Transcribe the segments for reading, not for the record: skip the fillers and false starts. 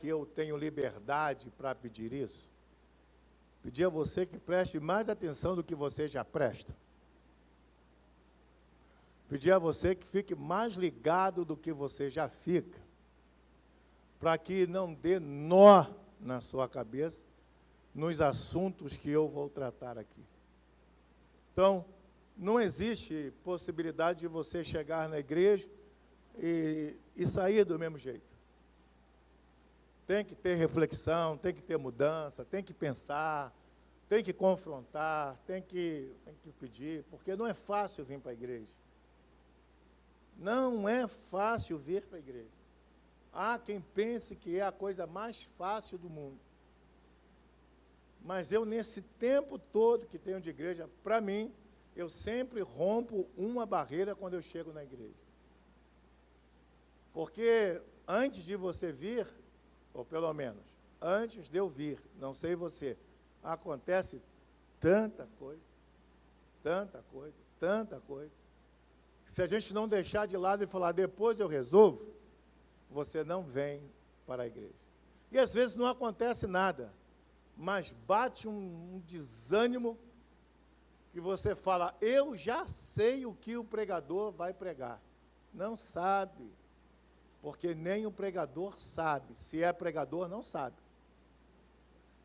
que eu tenho liberdade para pedir isso? Pedir a você que preste mais atenção do que você já presta. Pedir a você que fique mais ligado do que você já fica, para que não dê nó na sua cabeça nos assuntos que eu vou tratar aqui. Então, não existe possibilidade de você chegar na igreja e sair do mesmo jeito. Tem que ter reflexão, tem que ter mudança, tem que pensar, tem que confrontar, tem que pedir, porque não é fácil vir para a igreja. Não é fácil vir para a igreja. Há quem pense que é a coisa mais fácil do mundo. Mas eu, nesse tempo todo que tenho de igreja, para mim, eu sempre rompo uma barreira quando eu chego na igreja. Porque antes de você vir, ou pelo menos, antes de eu vir, não sei você, acontece tanta coisa, tanta coisa, tanta coisa, que se a gente não deixar de lado e falar, depois eu resolvo, você não vem para a igreja. E às vezes não acontece nada, mas bate um desânimo, que você fala, eu já sei o que o pregador vai pregar. Não sabe, porque nem o pregador sabe. Se é pregador, não sabe.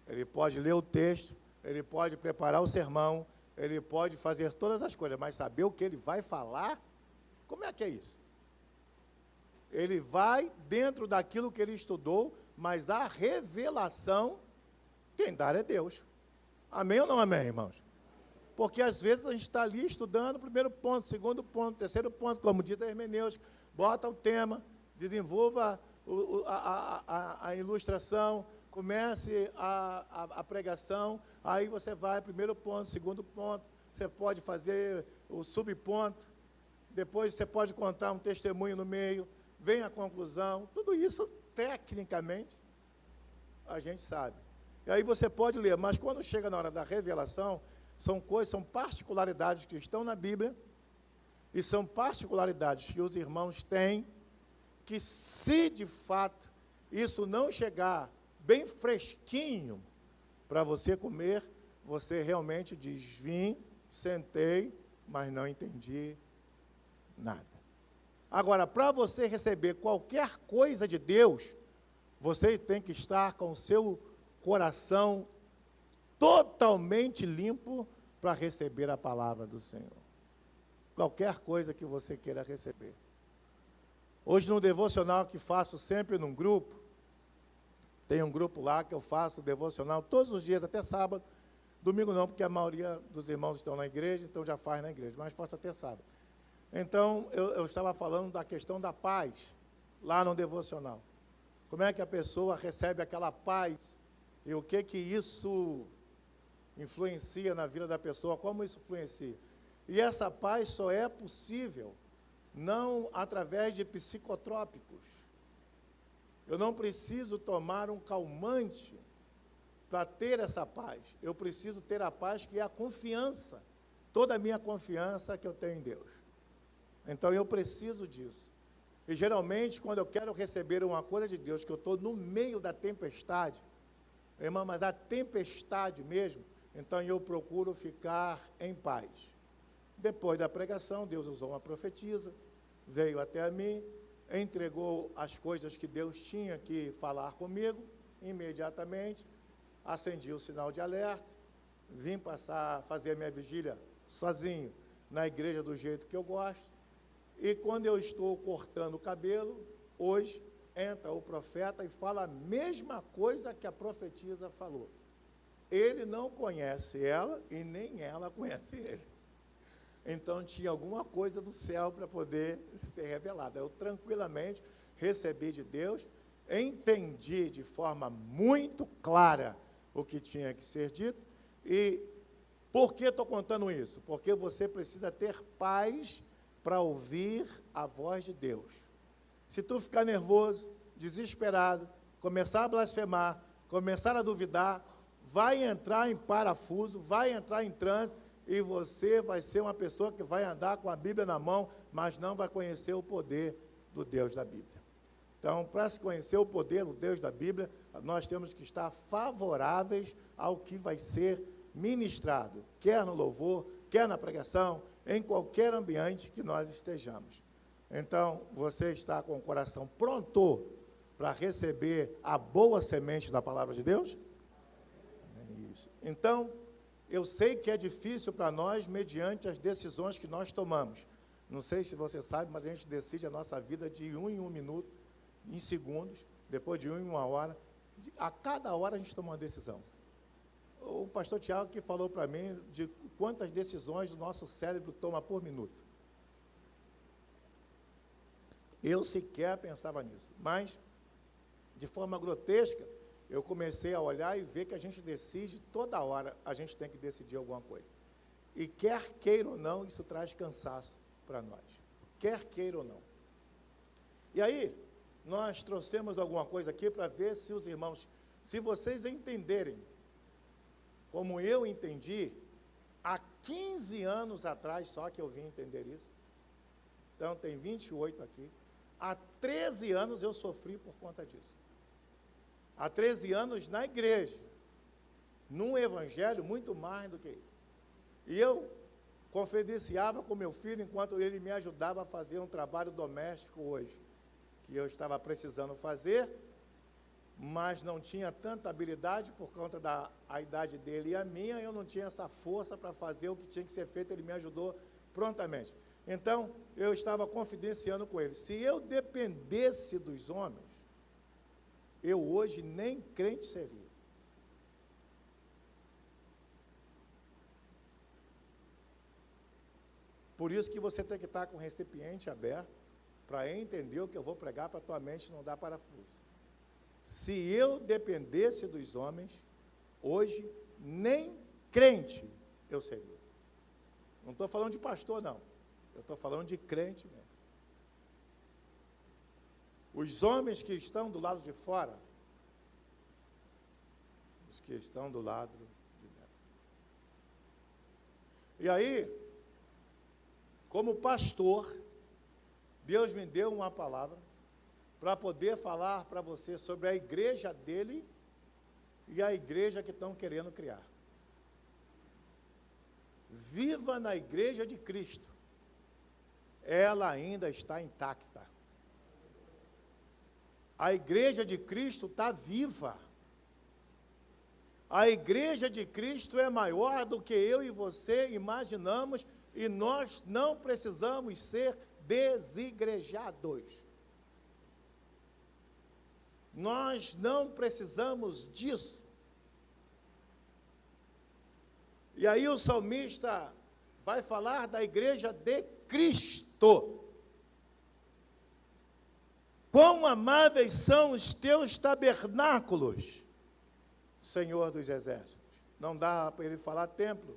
Ele pode ler o texto, ele pode preparar o sermão, ele pode fazer todas as coisas, mas saber o que ele vai falar, como é que é isso? Ele vai dentro daquilo que ele estudou, mas a revelação, quem dá é Deus. Amém ou não amém, irmãos? Porque às vezes a gente está ali estudando, primeiro ponto, segundo ponto, terceiro ponto, como diz a hermenêutica, bota o tema, desenvolva a ilustração, comece a pregação, aí você vai, primeiro ponto, segundo ponto, você pode fazer o subponto, depois você pode contar um testemunho no meio, vem a conclusão, tudo isso, tecnicamente, a gente sabe. E aí você pode ler, mas quando chega na hora da revelação, são coisas, são particularidades que estão na Bíblia, e são particularidades que os irmãos têm, que se de fato isso não chegar bem fresquinho para você comer, você realmente diz, vim, sentei, mas não entendi nada. Agora, para você receber qualquer coisa de Deus, você tem que estar com o seu coração totalmente limpo para receber a palavra do Senhor. Qualquer coisa que você queira receber. Hoje, no devocional que faço sempre num grupo, tem um grupo lá que eu faço devocional todos os dias, até sábado. Domingo não, porque a maioria dos irmãos estão na igreja, então já faz na igreja, mas faço até sábado. Então, eu estava falando da questão da paz, lá no devocional. Como é que a pessoa recebe aquela paz e o que isso influencia na vida da pessoa, como isso influencia. E essa paz só é possível não através de psicotrópicos. Eu não preciso tomar um calmante para ter essa paz. Eu preciso ter a paz que é a confiança, toda a minha confiança que eu tenho em Deus. Então eu preciso disso. E geralmente, quando eu quero receber uma coisa de Deus, que eu estou no meio da tempestade, irmão, mas a tempestade mesmo, então eu procuro ficar em paz. Depois da pregação, Deus usou uma profetisa, veio até a mim, entregou as coisas que Deus tinha que falar comigo, imediatamente, acendi o sinal de alerta, vim fazer a minha vigília sozinho, na igreja do jeito que eu gosto, e quando eu estou cortando o cabelo, hoje, entra o profeta e fala a mesma coisa que a profetisa falou. Ele não conhece ela e nem ela conhece ele. Então tinha alguma coisa do céu para poder ser revelada. Eu tranquilamente recebi de Deus, entendi de forma muito clara o que tinha que ser dito. E por que estou contando isso? Porque você precisa ter paz para ouvir a voz de Deus. Se tu ficar nervoso, desesperado, começar a blasfemar, começar a duvidar, vai entrar em parafuso, vai entrar em transe, e você vai ser uma pessoa que vai andar com a Bíblia na mão, mas não vai conhecer o poder do Deus da Bíblia. Então, para se conhecer o poder do Deus da Bíblia, nós temos que estar favoráveis ao que vai ser ministrado, quer no louvor, quer na pregação, em qualquer ambiente que nós estejamos. Então, você está com o coração pronto para receber a boa semente da palavra de Deus? É isso. Então, eu sei que é difícil para nós, mediante as decisões que nós tomamos. Não sei se você sabe, mas a gente decide a nossa vida de 1 em 1 minuto, em segundos, depois de 1 em 1 hora. A cada hora a gente toma uma decisão. O pastor Tiago que falou para mim de quantas decisões o nosso cérebro toma por minuto. Eu sequer pensava nisso, mas, de forma grotesca, eu comecei a olhar e ver que a gente decide, toda hora a gente tem que decidir alguma coisa. E quer queira ou não, isso traz cansaço para nós. Quer queira ou não. E aí, nós trouxemos alguma coisa aqui para ver se os irmãos, se vocês entenderem, como eu entendi, há 15 anos atrás, só que eu vim entender isso. Então, tem 28 aqui. Há 13 anos eu sofri por conta disso. Há 13 anos na igreja, num evangelho, muito mais do que isso. E eu confidenciava com meu filho, enquanto ele me ajudava a fazer um trabalho doméstico hoje, que eu estava precisando fazer, mas não tinha tanta habilidade por conta da idade dele e a minha, eu não tinha essa força para fazer o que tinha que ser feito, ele me ajudou prontamente. Então, eu estava confidenciando com ele, se eu dependesse dos homens, eu hoje nem crente seria. Por isso que você tem que estar com o recipiente aberto, para entender o que eu vou pregar para a tua mente não dar parafuso. Se eu dependesse dos homens, hoje, nem crente eu seria. Não estou falando de pastor, não. Eu estou falando de crente mesmo. Os homens que estão do lado de fora, os que estão do lado de dentro. E aí, como pastor, Deus me deu uma palavra para poder falar para você sobre a igreja dele e a igreja que estão querendo criar. Viva na igreja de Cristo. Ela ainda está intacta. A igreja de Cristo está viva. A igreja de Cristo é maior do que eu e você imaginamos e nós não precisamos ser desigrejados. Nós não precisamos disso. E aí o salmista vai falar da igreja de Cristo. Quão amáveis são os teus tabernáculos, Senhor dos exércitos. Não dá para ele falar templo.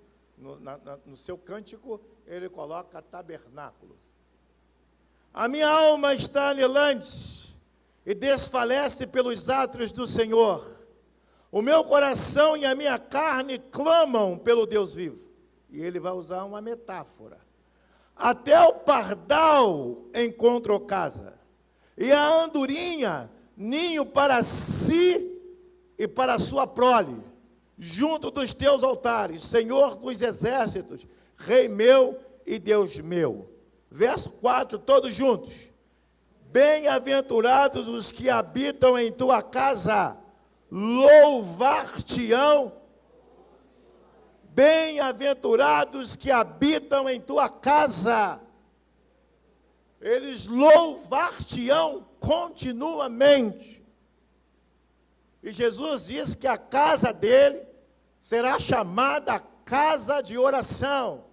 No seu cântico, ele coloca tabernáculo. A minha alma está anelante e desfalece pelos átrios do Senhor. O meu coração e a minha carne clamam pelo Deus vivo. E ele vai usar uma metáfora. Até o pardal encontrou casa, e a andorinha ninho para si e para a sua prole, junto dos teus altares, Senhor dos exércitos, Rei meu e Deus meu. Verso 4, todos juntos. Bem-aventurados os que habitam em tua casa, louvar-te-ão. Bem-aventurados que habitam em tua casa, eles louvar-te-ão continuamente. E Jesus diz que a casa dele será chamada casa de oração.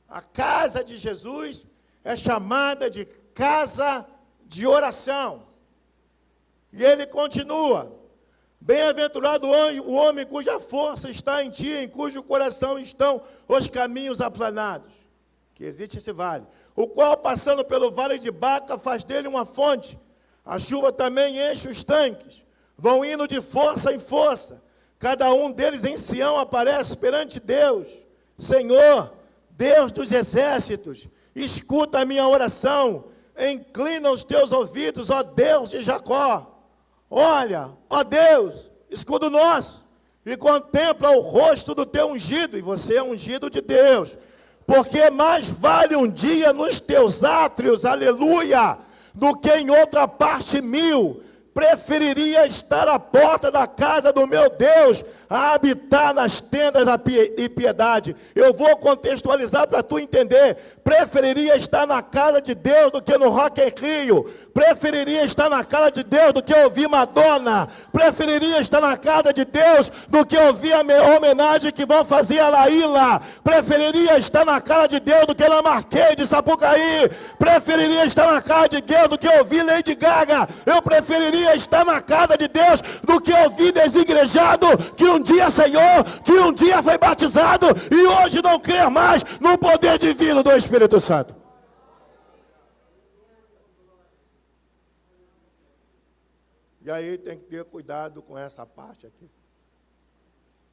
A casa de Jesus é chamada de casa de oração. E ele continua. Bem-aventurado o homem cuja força está em ti, em cujo coração estão os caminhos aplanados. Que existe esse vale. O qual, passando pelo vale de Baca, faz dele uma fonte. A chuva também enche os tanques. Vão indo de força em força. Cada um deles em Sião aparece perante Deus. Senhor, Deus dos exércitos, escuta a minha oração. inclina os teus ouvidos, ó Deus de Jacó. Olha, ó Deus, escudo nosso, e contempla o rosto do teu ungido, e você é ungido de Deus, porque mais vale um dia nos teus átrios, aleluia, do que em outra parte 1000. Preferiria estar à porta da casa do meu Deus, a habitar nas tendas da piedade. Eu vou contextualizar para tu entender. Preferiria estar na casa de Deus do que no Rock in Rio. Preferiria estar na casa de Deus do que ouvir Madonna. Preferiria estar na casa de Deus do que ouvir a homenagem que vão fazer a Laíla. Preferiria estar na casa de Deus do que na Marquês de Sapucaí. Preferiria estar na casa de Deus do que ouvir Lady Gaga. Eu preferiria estar na casa de Deus do que ouvir desigrejado que um dia Senhor, que um dia foi batizado e hoje não crê mais no poder divino do Espírito Santo. E aí tem que ter cuidado com essa parte aqui.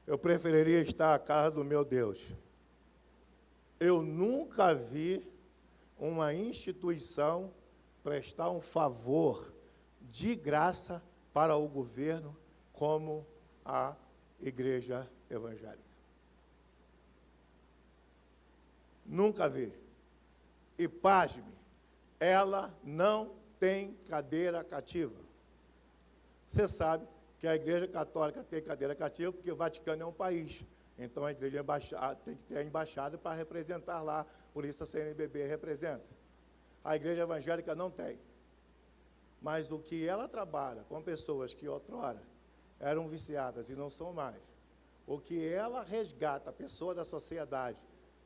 Eu preferiria estar à casa do meu Deus. Eu nunca vi uma instituição prestar um favor de graça para o governo como a igreja evangélica. Nunca vi. E pasme, ela não tem cadeira cativa. Você sabe que a igreja católica tem cadeira cativa porque o Vaticano é um país. Então a igreja tem que ter a embaixada para representar lá, por isso a CNBB representa. A igreja evangélica não tem. Mas o que ela trabalha com pessoas que outrora eram viciadas e não são mais, o que ela resgata a pessoa da sociedade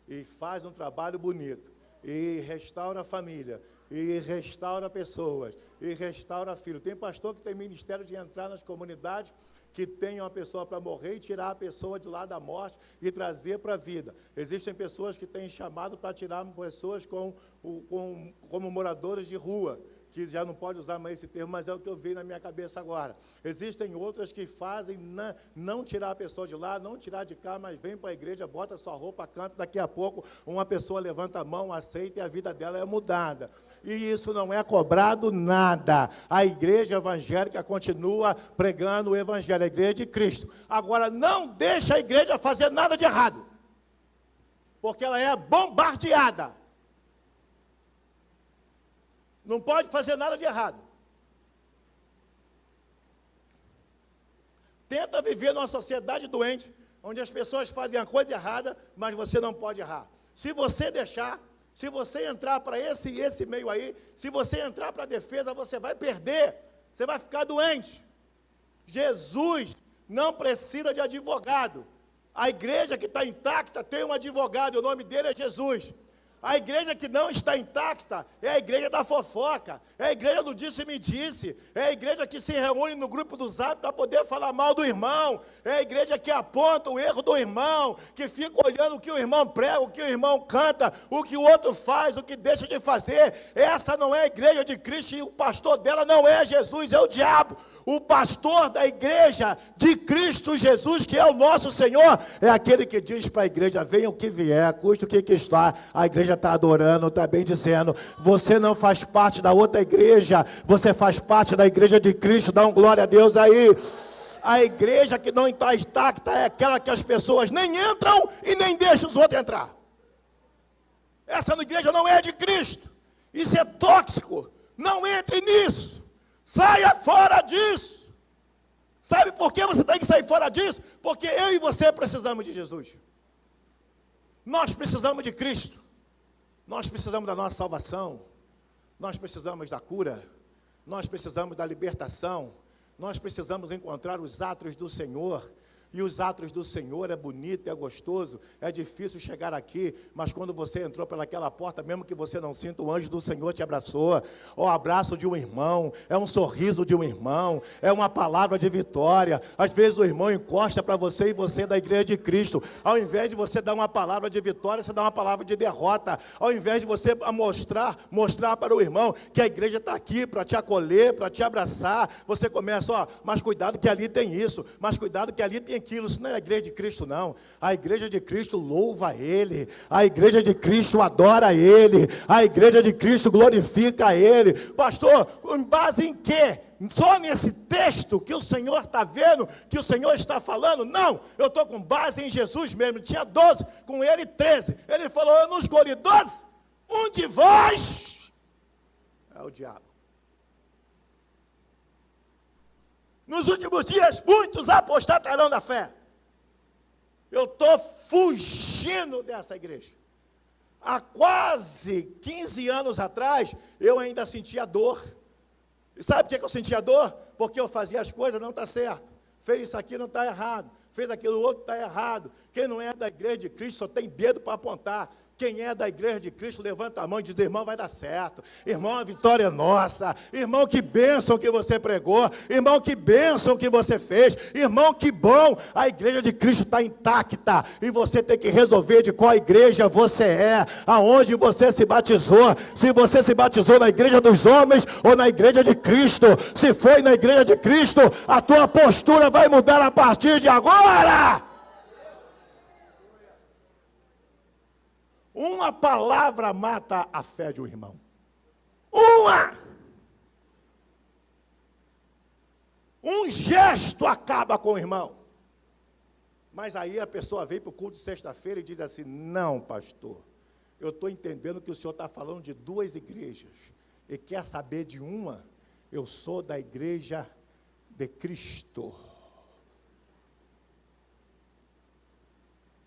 e faz um trabalho bonito, e restaura a família, e restaura pessoas, e restaura filhos. Tem pastor que tem ministério de entrar nas comunidades que tem uma pessoa para morrer e tirar a pessoa de lá da morte e trazer para a vida. Existem pessoas que têm chamado para tirar pessoas como moradores de rua, que já não pode usar mais esse termo, mas é o que eu vi na minha cabeça agora. Existem outras que fazem não tirar a pessoa de lá, não tirar de cá, mas vem para a igreja, bota sua roupa, canta, daqui a pouco uma pessoa levanta a mão, aceita e a vida dela é mudada. E isso não é cobrado nada. A igreja evangélica continua pregando o evangelho, a igreja de Cristo. Agora, não deixa a igreja fazer nada de errado, porque ela é bombardeada. Não pode fazer nada de errado. Tenta viver numa sociedade doente, onde as pessoas fazem a coisa errada, mas você não pode errar. Se você deixar, se você entrar para esse meio aí, se você entrar para a defesa, você vai perder, você vai ficar doente. Jesus não precisa de advogado. A igreja que está intacta tem um advogado, o nome dele é Jesus. A igreja que não está intacta é a igreja da fofoca, é a igreja do disse-me-disse, é a igreja que se reúne no grupo do Zap para poder falar mal do irmão, é a igreja que aponta o erro do irmão, que fica olhando o que o irmão prega, o que o irmão canta, o que o outro faz, o que deixa de fazer. Essa não é a igreja de Cristo e o pastor dela não é Jesus, é o diabo. O pastor da igreja de Cristo Jesus, que é o nosso Senhor, é aquele que diz para a igreja: venha o que vier, custe o que está. A igreja está adorando, está bem dizendo: você não faz parte da outra igreja, você faz parte da igreja de Cristo. Dá um glória a Deus aí. A igreja que não está intacta é aquela que as pessoas nem entram e nem deixam os outros entrar. Essa igreja não é de Cristo. Isso é tóxico. Não entre nisso. Saia fora disso. Sabe por que você tem que sair fora disso? Porque eu e você precisamos de Jesus. Nós precisamos de Cristo. Nós precisamos da nossa salvação. Nós precisamos da cura. Nós precisamos da libertação. Nós precisamos encontrar os átrios do Senhor. E os átrios do Senhor é bonito, é gostoso, é difícil chegar aqui, mas quando você entrou pelaquela porta, mesmo que você não sinta, o anjo do Senhor te abraçou. O abraço de um irmão, é um sorriso de um irmão, é uma palavra de vitória. Às vezes o irmão encosta para você e você é da igreja de Cristo. Ao invés de você dar uma palavra de vitória, você dá uma palavra de derrota. Ao invés de você mostrar para o irmão que a igreja está aqui para te acolher, para te abraçar, você começa: mas cuidado que ali tem isso, mas cuidado que ali tem aquilo, isso não é a igreja de Cristo, não. A igreja de Cristo louva Ele, a igreja de Cristo adora Ele, a igreja de Cristo glorifica Ele. Pastor, em base em quê? Só nesse texto que o Senhor está vendo, que o Senhor está falando? Não, eu estou com base em Jesus mesmo. Tinha 12, com ele 13. Ele falou, eu não escolhi 12, um de vós é o diabo. Nos últimos dias, muitos apostatarão da fé. Eu estou fugindo dessa igreja. Há quase 15 anos atrás, eu ainda sentia dor. E sabe por que eu sentia dor? Porque eu fazia as coisas, não está certo. Fez isso aqui, não está errado. Fez aquilo outro, está errado. Quem não é da igreja de Cristo só tem dedo para apontar. Quem é da igreja de Cristo, levanta a mão e diz, irmão, vai dar certo. Irmão, a vitória é nossa. Irmão, que bênção que você pregou. Irmão, que bênção que você fez. Irmão, que bom. A igreja de Cristo está intacta. E você tem que resolver de qual igreja você é. Aonde você se batizou. Se você se batizou na igreja dos homens ou na igreja de Cristo. Se foi na igreja de Cristo, a tua postura vai mudar a partir de agora. Uma palavra mata a fé de um irmão. Um gesto acaba com o irmão. Mas aí a pessoa vem para o culto de sexta-feira e diz assim, não, pastor, eu estou entendendo que o senhor está falando de duas igrejas, e quer saber de uma? Eu sou da igreja de Cristo.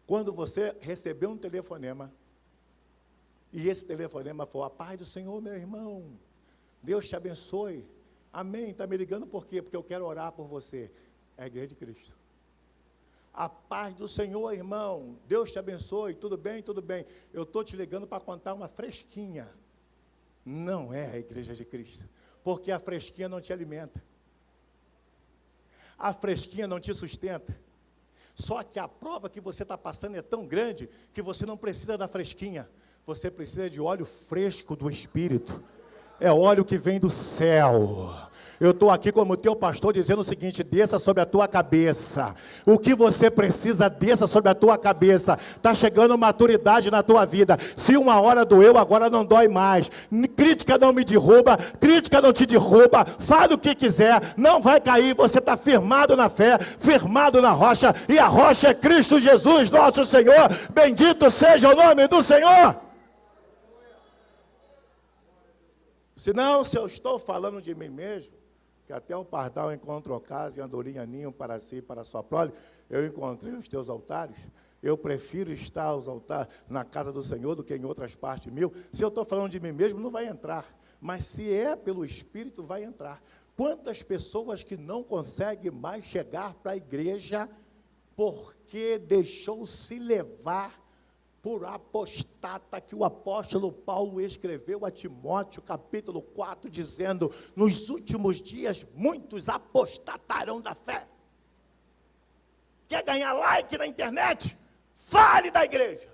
Quando você receber um telefonema, e esse telefonema for, a paz do Senhor, meu irmão, Deus te abençoe, amém, está me ligando por quê? Porque eu quero orar por você, é a igreja de Cristo. A paz do Senhor, irmão, Deus te abençoe, tudo bem, eu estou te ligando para contar uma fresquinha, não é a igreja de Cristo, porque a fresquinha não te alimenta, a fresquinha não te sustenta, só que a prova que você está passando é tão grande, que você não precisa da fresquinha, você precisa de óleo fresco do Espírito. É óleo que vem do céu. Eu estou aqui como teu pastor dizendo o seguinte, desça sobre a tua cabeça. O que você precisa, desça sobre a tua cabeça. Está chegando maturidade na tua vida. Se uma hora doeu, agora não dói mais. Crítica não me derruba, crítica não te derruba. Fale o que quiser, não vai cair. Você está firmado na fé, firmado na rocha. E a rocha é Cristo Jesus, nosso Senhor. Bendito seja o nome do Senhor. Senão, se eu estou falando de mim mesmo, que até o pardal encontrou casa e a andorinha ninho para si e para a sua prole, eu encontrei os teus altares, eu prefiro estar aos altares na casa do Senhor do que em outras partes mil. Se eu estou falando de mim mesmo, não vai entrar, mas se é pelo Espírito, vai entrar. Quantas pessoas que não conseguem mais chegar para a igreja, porque deixou-se levar por apostata, que o apóstolo Paulo escreveu a Timóteo, capítulo 4, dizendo, nos últimos dias, muitos apostatarão da fé. Quer ganhar like na internet? Fale da igreja.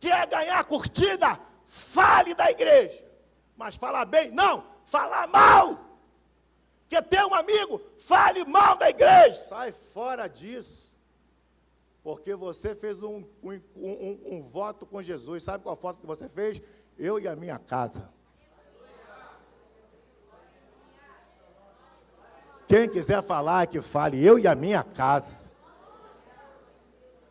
Quer ganhar curtida? Fale da igreja. Mas falar bem? Não, falar mal. Quer ter um amigo? Fale mal da igreja. Sai fora disso. Porque você fez um voto com Jesus. Sabe qual voto que você fez? Eu e a minha casa. Quem quiser falar, que fale. Eu e a minha casa.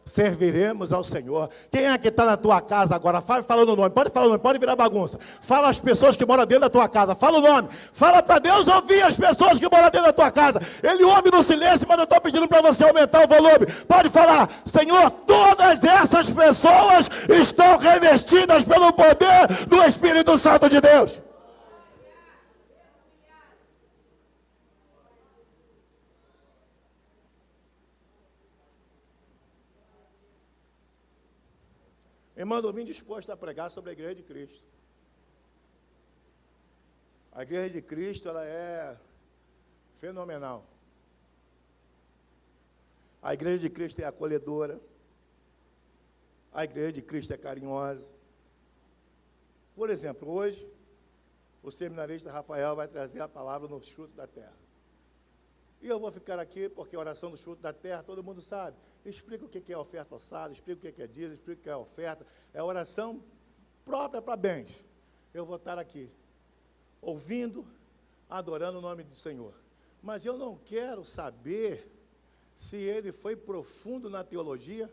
Serviremos ao Senhor. Quem é que está na tua casa agora? Fala falando o nome. Pode falar o nome, pode virar bagunça. Fala as pessoas que moram dentro da tua casa. Fala o nome. Fala para Deus ouvir as pessoas que moram dentro da tua casa. Ele ouve no silêncio, mas eu estou pedindo para você aumentar o volume. Pode falar, Senhor, todas essas pessoas estão revestidas pelo poder do Espírito Santo de Deus. Irmão, eu vim disposto a pregar sobre a igreja de Cristo. A igreja de Cristo, ela é fenomenal. A igreja de Cristo é acolhedora. A igreja de Cristo é carinhosa. Por exemplo, hoje, o seminarista Rafael vai trazer a palavra nos frutos da terra. E eu vou ficar aqui, porque a oração dos frutos da terra, todo mundo sabe. Explica o que é oferta ossada, explica o que é dízimo, explica o que é oferta. É oração própria para bens. Eu vou estar aqui, ouvindo, adorando o nome do Senhor. Mas eu não quero saber se ele foi profundo na teologia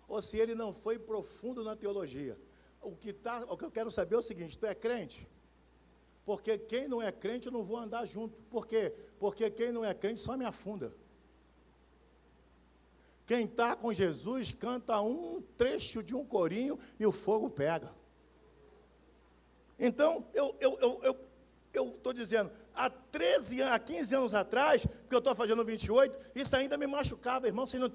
ou se ele não foi profundo na teologia. O que eu quero saber é o seguinte: tu é crente? Porque quem não é crente eu não vou andar junto. Por quê? Porque quem não é crente só me afunda. Quem está com Jesus canta um trecho de um corinho e o fogo pega. Então, eu estou dizendo, há 15 anos atrás, que eu estou fazendo 28, isso ainda me machucava, irmão. Vocês não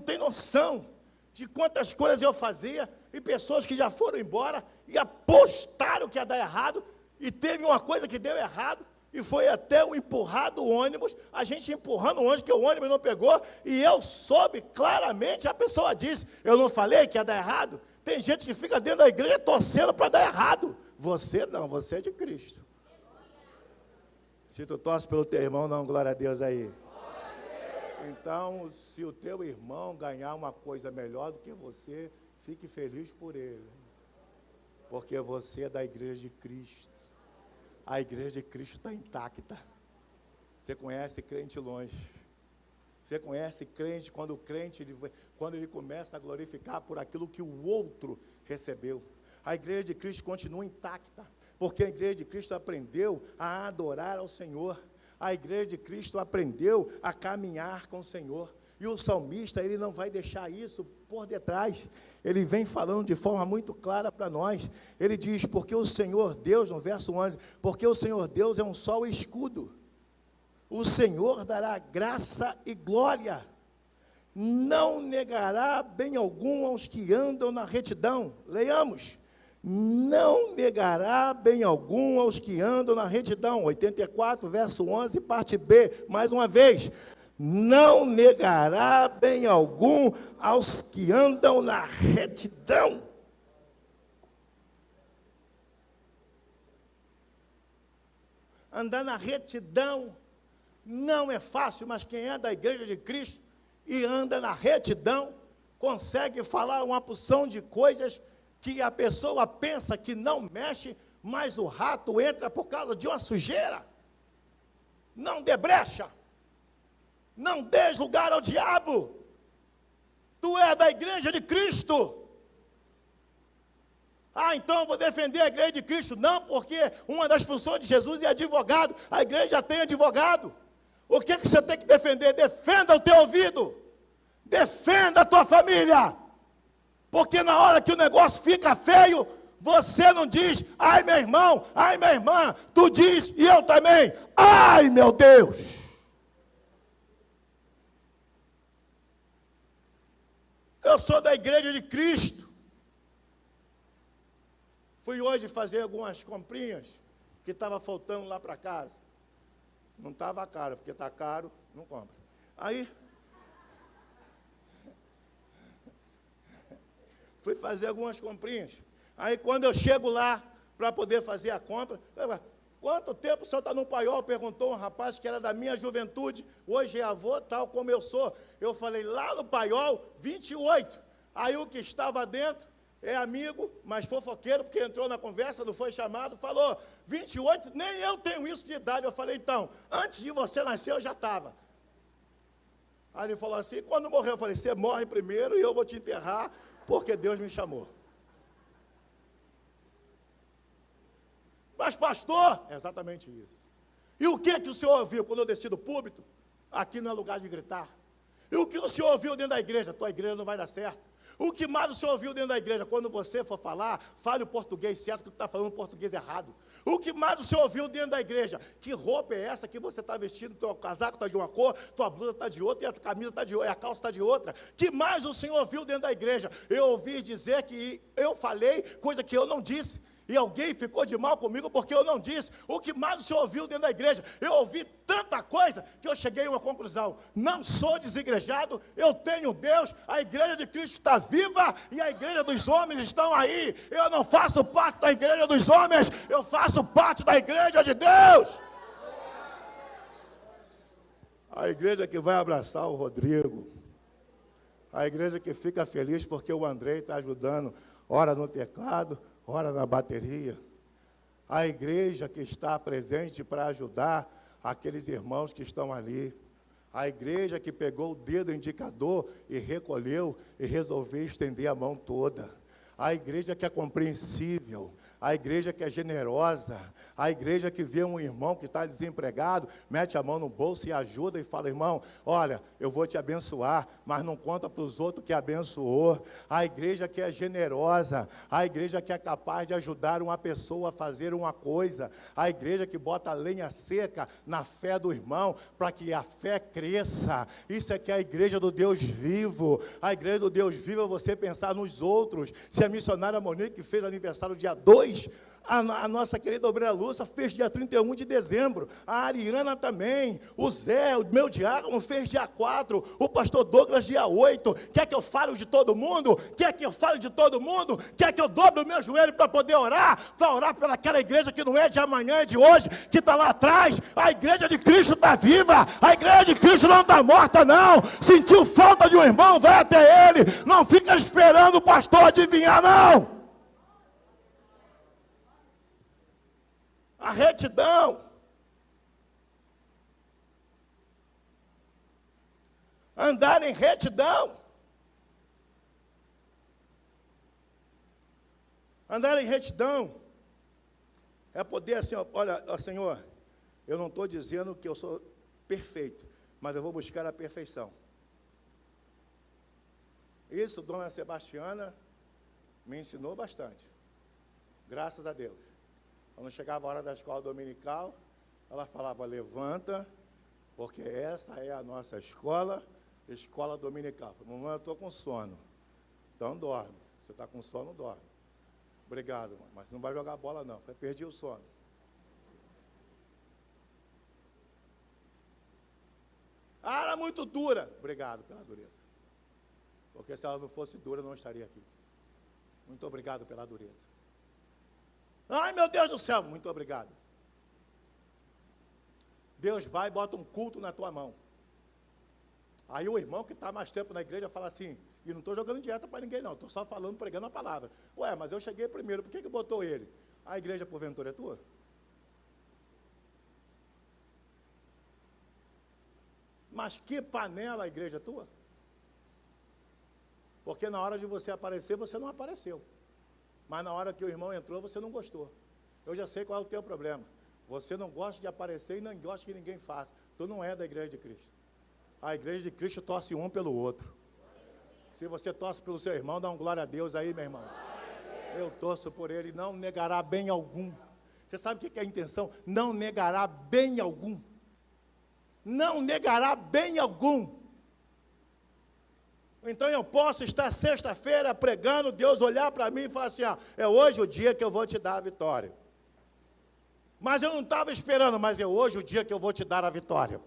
têm noção de quantas coisas eu fazia, e pessoas que já foram embora, e apostaram que ia dar errado, e teve uma coisa que deu errado, e foi até o empurrar do ônibus, a gente empurrando o ônibus, que o ônibus não pegou, e eu soube claramente, a pessoa disse, eu não falei que ia dar errado? Tem gente que fica dentro da igreja torcendo para dar errado. Você não, você é de Cristo. Se tu torce pelo teu irmão, não, glória a Deus aí. Então, se o teu irmão ganhar uma coisa melhor do que você, fique feliz por ele. Porque você é da igreja de Cristo. A igreja de Cristo está intacta. Você conhece crente longe. Você conhece crente quando ele começa a glorificar por aquilo que o outro recebeu. A igreja de Cristo continua intacta, porque a igreja de Cristo aprendeu a adorar ao Senhor. A igreja de Cristo aprendeu a caminhar com o Senhor. E o salmista, ele não vai deixar isso por detrás. Ele vem falando de forma muito clara para nós. Ele diz, porque o Senhor Deus, no verso 11, porque o Senhor Deus é um sol e escudo. O Senhor dará graça e glória. Não negará bem algum aos que andam na retidão. Leiamos. Não negará bem algum aos que andam na retidão. 84, verso 11, parte B, mais uma vez. Não negará bem algum aos que andam na retidão. Andar na retidão não é fácil, mas quem é da igreja de Cristo e anda na retidão, consegue falar uma porção de coisas que a pessoa pensa que não mexe, mas o rato entra por causa de uma sujeira. Não dê brecha. Não dê lugar ao diabo. Tu é da igreja de Cristo. Ah, então eu vou defender a igreja de Cristo. Não, porque uma das funções de Jesus é advogado. A igreja já tem advogado. O que você tem que defender? Defenda o teu ouvido. Defenda a tua família. Porque na hora que o negócio fica feio, você não diz, ai meu irmão, ai minha irmã. Tu diz, e eu também, ai meu Deus. Eu sou da igreja de Cristo. Fui hoje fazer algumas comprinhas que estava faltando lá para casa. Não estava caro, porque está caro, não compra. Aí, fui fazer algumas comprinhas. Aí, quando eu chego lá para poder fazer a compra, quanto tempo o senhor está no Paiol? Perguntou um rapaz que era da minha juventude, hoje é avô, tal como eu sou. Eu falei, lá no Paiol, 28. Aí o que estava dentro é amigo, mas fofoqueiro, porque entrou na conversa, não foi chamado, falou, 28, nem eu tenho isso de idade. Eu falei, então, antes de você nascer, eu já estava. Aí ele falou assim, quando morreu, eu falei, você morre primeiro e eu vou te enterrar, porque Deus me chamou. Mas pastor, é exatamente isso. E o que o senhor ouviu quando eu desci do púlpito? Aqui não é lugar de gritar. E o que o senhor ouviu dentro da igreja? Tua igreja não vai dar certo. O que mais o senhor ouviu dentro da igreja? Quando você for falar, fale o português certo, que tu está falando português errado. O que mais o senhor ouviu dentro da igreja? Que roupa é essa que você está vestindo? Teu casaco está de uma cor, tua blusa está de outra, e a camisa está de outra, e a calça está de outra. Que mais o senhor ouviu dentro da igreja? Eu ouvi dizer que eu falei coisa que eu não disse. E alguém ficou de mal comigo porque eu não disse. O que mais o senhor ouviu dentro da igreja? Eu ouvi tanta coisa que eu cheguei a uma conclusão. Não sou desigrejado, eu tenho Deus, a igreja de Cristo está viva e a igreja dos homens estão aí. Eu não faço parte da igreja dos homens, eu faço parte da igreja de Deus. A igreja que vai abraçar o Rodrigo. A igreja que fica feliz porque o Andrei está ajudando, ora no teclado, ora na bateria. A igreja que está presente para ajudar aqueles irmãos que estão ali. A igreja que pegou o dedo indicador e recolheu e resolveu estender a mão toda. A igreja que é compreensível, a igreja que é generosa, a igreja que vê um irmão que está desempregado, mete a mão no bolso e ajuda e fala, irmão, olha, eu vou te abençoar, mas não conta para os outros que abençoou. A igreja que é generosa, a igreja que é capaz de ajudar uma pessoa a fazer uma coisa, a igreja que bota a lenha seca na fé do irmão, para que a fé cresça. Isso é que é a igreja do Deus vivo. A igreja do Deus vivo é você pensar nos outros. Se a missionária Monique fez aniversário dia 2, a nossa querida obreira Lúcia fez dia 31 de dezembro, a Ariana também, o Zé, o meu diácono fez dia 4, o pastor Douglas dia 8, quer que eu fale de todo mundo? Quer que eu fale de todo mundo? Quer que eu dobre o meu joelho para poder orar? Para orar pelaquela igreja que não é de amanhã, é de hoje, que está lá atrás. A igreja de Cristo está viva, a igreja de Cristo não está morta não. Sentiu falta de um irmão, vai até ele, não fica esperando o pastor adivinhar não. A retidão. Andar em retidão. Andar em retidão é poder assim, olha, Senhor, eu não estou dizendo que eu sou perfeito, mas eu vou buscar a perfeição. Isso, dona Sebastiana me ensinou bastante. Graças a Deus. Quando chegava a hora da escola dominical, ela falava, levanta, porque essa é a nossa escola dominical. Mamãe, eu estou com sono. Então dorme. Você está com sono, dorme. Obrigado, mãe. Mas não vai jogar bola não. Perdi o sono. Ah, era muito dura. Obrigado pela dureza. Porque se ela não fosse dura, eu não estaria aqui. Muito obrigado pela dureza. Ai, meu Deus do céu, muito obrigado. Deus vai e bota um culto na tua mão. Aí o irmão que está mais tempo na igreja fala assim, e não estou jogando dieta para ninguém não, estou só falando, pregando a palavra. Ué, mas eu cheguei primeiro, por que botou ele? A igreja porventura é tua? Mas que panela a igreja é tua? Porque na hora de você aparecer, você não apareceu. Mas na hora que o irmão entrou, você não gostou. Eu já sei qual é o teu problema. Você não gosta de aparecer e não gosta que ninguém faça. Tu não é da igreja de Cristo. A igreja de Cristo torce um pelo outro. Se você torce pelo seu irmão, dá um glória a Deus aí, meu irmão. Eu torço por ele, não negará bem algum. Você sabe o que é a intenção? Não negará bem algum. Não negará bem algum. Então eu posso estar sexta-feira pregando, Deus olhar para mim e falar assim, é hoje o dia que eu vou te dar a vitória. Mas eu não estava esperando, mas é hoje o dia que eu vou te dar a vitória.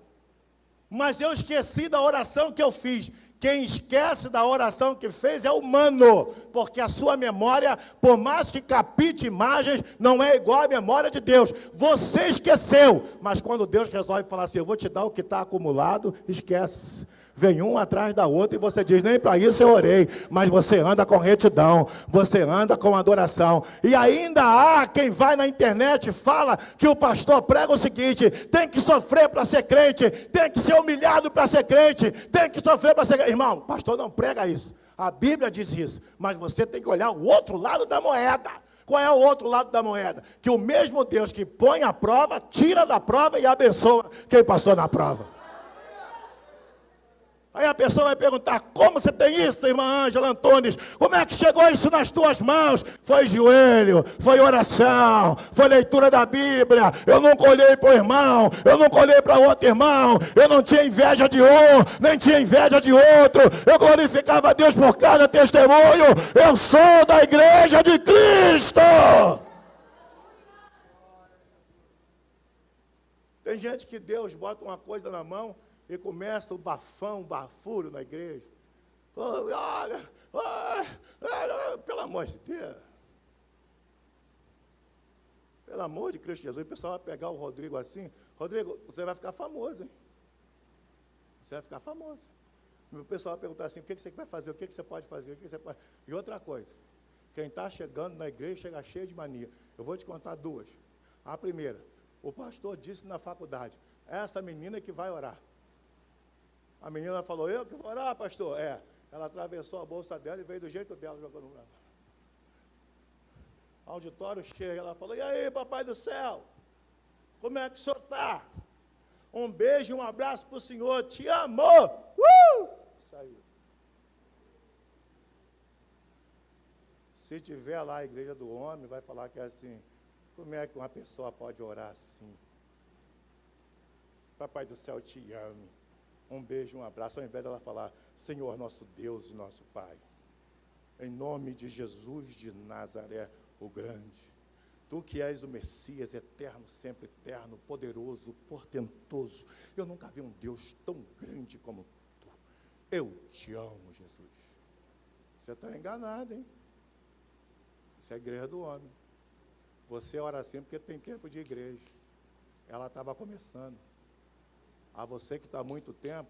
Mas eu esqueci da oração que eu fiz. Quem esquece da oração que fez é humano, porque a sua memória, por mais que capite imagens, não é igual à memória de Deus. Você esqueceu, mas quando Deus resolve falar assim, eu vou te dar o que está acumulado, esquece. Vem um atrás da outra e você diz, nem para isso eu orei, mas você anda com retidão, você anda com adoração. E ainda há quem vai na internet e fala que o pastor prega o seguinte, tem que sofrer para ser crente, tem que ser humilhado para ser crente, tem que sofrer para ser crente. Irmão, o pastor não prega isso, a Bíblia diz isso, mas você tem que olhar o outro lado da moeda. Qual é o outro lado da moeda? Que o mesmo Deus que põe a prova, tira da prova e abençoa quem passou na prova. Aí a pessoa vai perguntar, como você tem isso, irmã Ângela Antunes? Como é que chegou isso nas tuas mãos? Foi joelho, foi oração, foi leitura da Bíblia. Eu nunca olhei para o irmão, eu nunca olhei para outro irmão. Eu não tinha inveja de um, nem tinha inveja de outro. Eu glorificava a Deus por cada testemunho. Eu sou da igreja de Cristo. Tem gente que Deus bota uma coisa na mão e começa o bafão, o bafúrio na igreja. Olha, pelo amor de Deus. Pelo amor de Cristo Jesus, o pessoal vai pegar o Rodrigo assim. Rodrigo, você vai ficar famoso, hein? Você vai ficar famoso. O pessoal vai perguntar assim, o que você vai fazer, o que você pode fazer, o que você pode... E outra coisa, quem está chegando na igreja chega cheio de mania. Eu vou te contar duas. A primeira, o pastor disse na faculdade, essa menina que vai orar. A menina falou, eu que vou orar, pastor? É. Ela atravessou a bolsa dela e veio do jeito dela, jogando lá. Auditório cheio, ela falou, e aí, papai do céu? Como é que o senhor está? Um beijo e um abraço para o senhor, te amo! Saiu. Se tiver lá a igreja do homem, vai falar que é assim, como é que uma pessoa pode orar assim? Papai do céu, te amo. Um beijo, um abraço, ao invés dela falar, Senhor, nosso Deus e nosso Pai, em nome de Jesus de Nazaré, o grande, tu que és o Messias, eterno, sempre eterno, poderoso, portentoso, eu nunca vi um Deus tão grande como tu, eu te amo, Jesus. Você está enganado, hein? Isso é a igreja do homem. Você ora assim porque tem tempo de igreja. Ela estava começando. A você que está há muito tempo,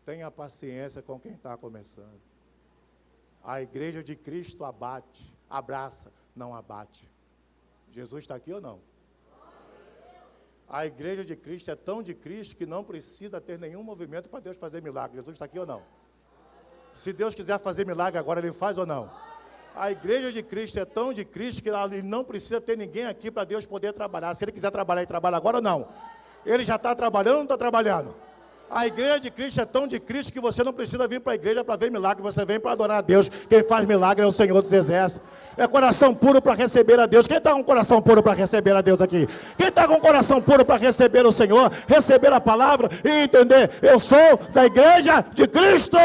tenha paciência com quem está começando. A igreja de Cristo abate, abraça, não abate. Jesus está aqui ou não? A igreja de Cristo é tão de Cristo que não precisa ter nenhum movimento para Deus fazer milagre. Jesus está aqui ou não? Se Deus quiser fazer milagre agora, Ele faz ou não? A igreja de Cristo é tão de Cristo que Ele não precisa ter ninguém aqui para Deus poder trabalhar. Se Ele quiser trabalhar, Ele trabalha agora ou não? Ele já está trabalhando ou não está trabalhando? A igreja de Cristo é tão de Cristo que você não precisa vir para a igreja para ver milagre, você vem para adorar a Deus. Quem faz milagre é o Senhor dos Exércitos. É coração puro para receber a Deus. Quem está com coração puro para receber a Deus aqui? Quem está com coração puro para receber o Senhor, receber a palavra e entender, eu sou da igreja de Cristo.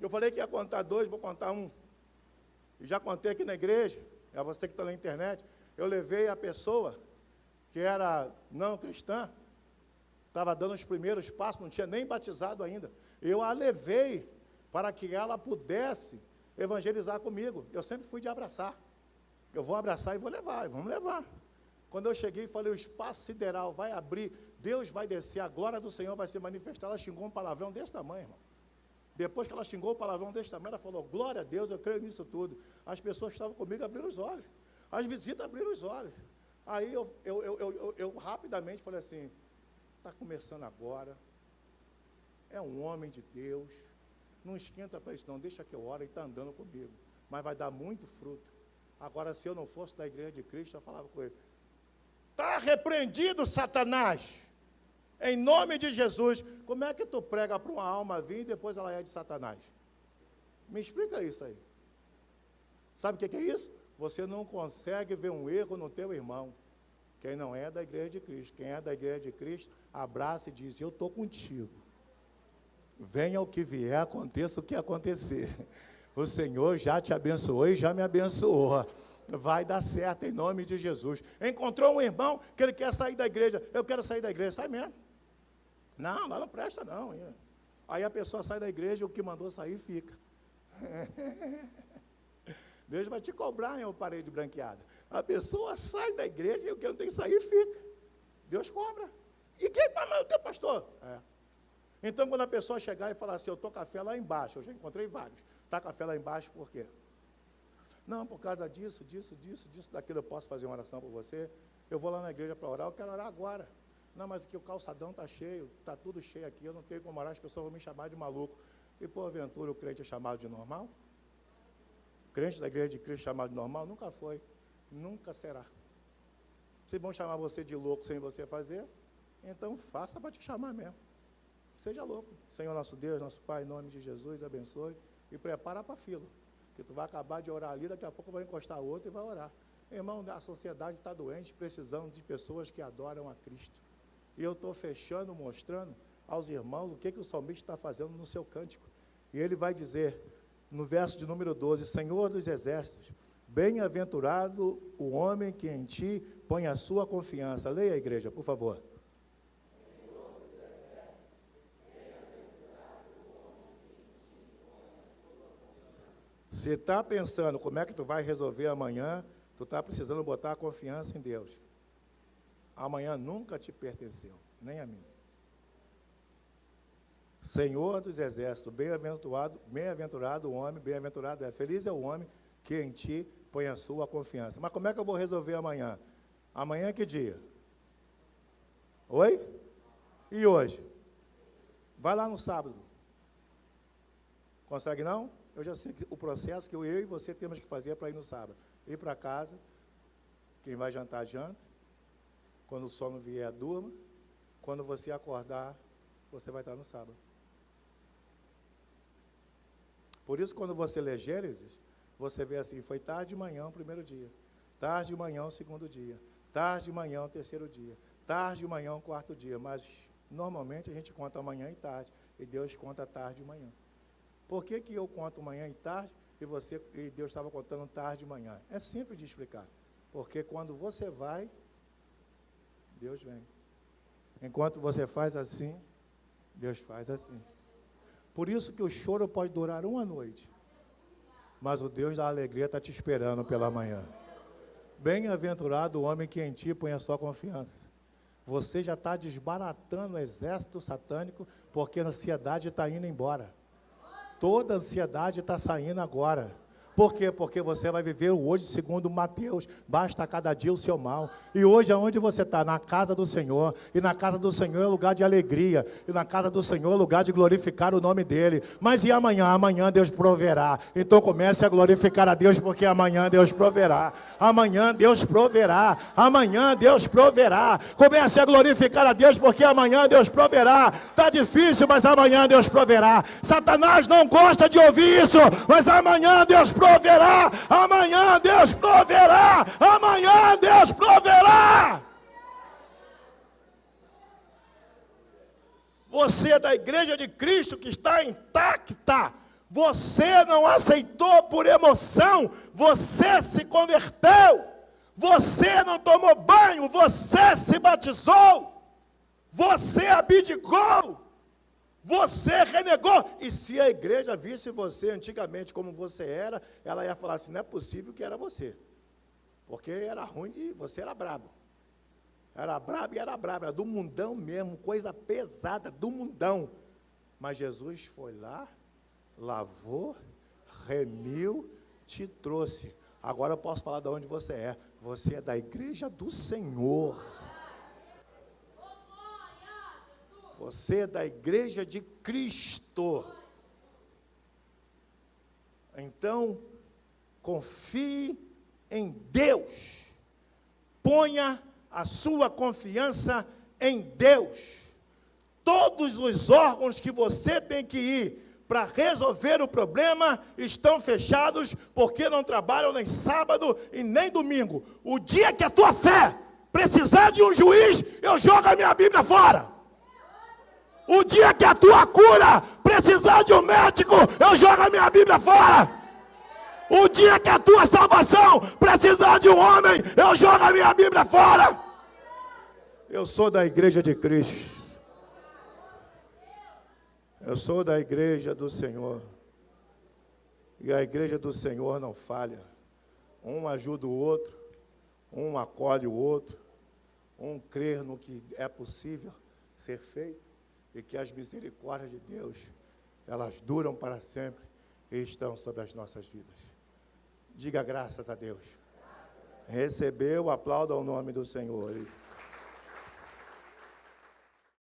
Eu falei que ia contar dois, vou contar um. E já contei aqui na igreja, é você que está na internet. Eu levei a pessoa que era não cristã, estava dando os primeiros passos, não tinha nem batizado ainda. Eu a levei para que ela pudesse evangelizar comigo. Eu sempre fui de abraçar. Eu vou abraçar e vou levar, vamos levar. Quando eu cheguei e falei, o espaço sideral vai abrir, Deus vai descer, a glória do Senhor vai se manifestar. Ela xingou um palavrão desse tamanho, irmão. Depois que ela xingou o palavrão desse tamanho, ela falou, glória a Deus, eu creio nisso tudo. As pessoas que estavam comigo abriram os olhos. As visitas abriram os olhos. Aí eu rapidamente falei assim, está começando agora, é um homem de Deus, não esquenta para isso não, deixa que eu ore e está andando comigo, mas vai dar muito fruto. Agora, se eu não fosse da igreja de Cristo, eu falava com ele, está repreendido, Satanás, em nome de Jesus. Como é que tu prega para uma alma vir e depois ela é de Satanás? Me explica isso aí. Sabe o que é isso? Você não consegue ver um erro no teu irmão. Quem não é da igreja de Cristo. Quem é da igreja de Cristo, abraça e diz, eu estou contigo. Venha o que vier, aconteça o que acontecer. O Senhor já te abençoou e já me abençoou. Vai dar certo em nome de Jesus. Encontrou um irmão que ele quer sair da igreja. Eu quero sair da igreja. Sai mesmo. Não, lá não presta não. Aí a pessoa sai da igreja e o que mandou sair fica. Deus vai te cobrar, hein, parede branqueada. A pessoa sai da igreja e o que não tem que sair fica. Deus cobra. E quem o teu pastor? É. Então, quando a pessoa chegar e falar assim, eu estou café lá embaixo, eu já encontrei vários. Está café lá embaixo por quê? Não, por causa disso, daquilo eu posso fazer uma oração por você. Eu vou lá na igreja para orar, eu quero orar agora. Não, mas aqui o calçadão está cheio, está tudo cheio aqui, eu não tenho como orar, as pessoas vão me chamar de maluco. E porventura o crente é chamado de normal? Crente da igreja de Cristo chamado de normal? Nunca foi, nunca será. Se vão chamar você de louco sem você fazer, então faça para te chamar mesmo. Seja louco. Senhor nosso Deus, nosso Pai, em nome de Jesus, abençoe e prepara para a fila. Que tu vai acabar de orar ali, daqui a pouco vai encostar outro e vai orar. Irmão, a sociedade está doente, precisando de pessoas que adoram a Cristo. E eu estou fechando, mostrando aos irmãos o que o salmista está fazendo no seu cântico. E ele vai dizer, no verso de número 12, Senhor dos exércitos, bem-aventurado o homem que em ti põe a sua confiança. Leia a igreja, por favor. Você está pensando como é que tu vai resolver amanhã, tu está precisando botar a confiança em Deus. Amanhã nunca te pertenceu, nem a mim. Senhor dos exércitos, bem-aventurado o homem, bem-aventurado é, feliz é o homem que em ti põe a sua confiança. Mas como é que eu vou resolver amanhã? Amanhã é que dia? Oi? E hoje? Vai lá no sábado. Consegue não? Eu já sei o processo que eu e você temos que fazer para ir no sábado. Ir para casa, quem vai jantar, janta. Quando o sono vier, durma. Quando você acordar, você vai estar no sábado. Por isso, quando você lê Gênesis, você vê assim, foi tarde de manhã o primeiro dia, tarde de manhã o segundo dia, tarde de manhã o terceiro dia, tarde de manhã o quarto dia, mas normalmente a gente conta manhã e tarde, e Deus conta tarde e manhã. Por que eu conto manhã e tarde, e Deus estava contando tarde e manhã? É simples de explicar, porque quando você vai, Deus vem. Enquanto você faz assim, Deus faz assim. Por isso que o choro pode durar uma noite, mas o Deus da alegria está te esperando pela manhã. Bem-aventurado o homem que em ti põe a sua confiança. Você já está desbaratando o exército satânico, porque a ansiedade está indo embora. Toda a ansiedade está saindo agora. Por quê? Porque você vai viver o hoje segundo Mateus, basta cada dia o seu mal. E hoje aonde você está? Na casa do Senhor, e na casa do Senhor é lugar de alegria, e na casa do Senhor é lugar de glorificar o nome dEle. Mas e amanhã? Amanhã Deus proverá. Então comece a glorificar a Deus, porque amanhã Deus proverá. Amanhã Deus proverá. Amanhã Deus proverá. Comece a glorificar a Deus, porque amanhã Deus proverá. Está difícil, mas amanhã Deus proverá. Satanás não gosta de ouvir isso, mas amanhã Deus proverá, amanhã Deus proverá, amanhã Deus proverá. Você é da igreja de Cristo que está intacta, você não aceitou por emoção, você se converteu, você não tomou banho, você se batizou, você abdicou. Você renegou. E se a igreja visse você antigamente como você era, ela ia falar assim, não é possível que era você. Porque era ruim e você era brabo. Era brabo e era brabo, era do mundão mesmo, coisa pesada, do mundão. Mas Jesus foi lá, lavou, remiu, te trouxe. Agora eu posso falar de onde você é. Você é da igreja do Senhor. Você é da igreja de Cristo. Então, confie em Deus. Ponha a sua confiança em Deus. Todos os órgãos que você tem que ir para resolver o problema estão fechados, porque não trabalham nem sábado e nem domingo. O dia que a tua fé precisar de um juiz, eu jogo a minha Bíblia fora. O dia que a tua cura precisar de um médico, eu jogo a minha Bíblia fora. O dia que a tua salvação precisar de um homem, eu jogo a minha Bíblia fora. Eu sou da igreja de Cristo. Eu sou da igreja do Senhor. E a igreja do Senhor não falha. Um ajuda o outro, um acolhe o outro, um crê no que é possível ser feito. E que as misericórdias de Deus, elas duram para sempre e estão sobre as nossas vidas. Diga graças a Deus. Recebeu, aplauda o nome do Senhor.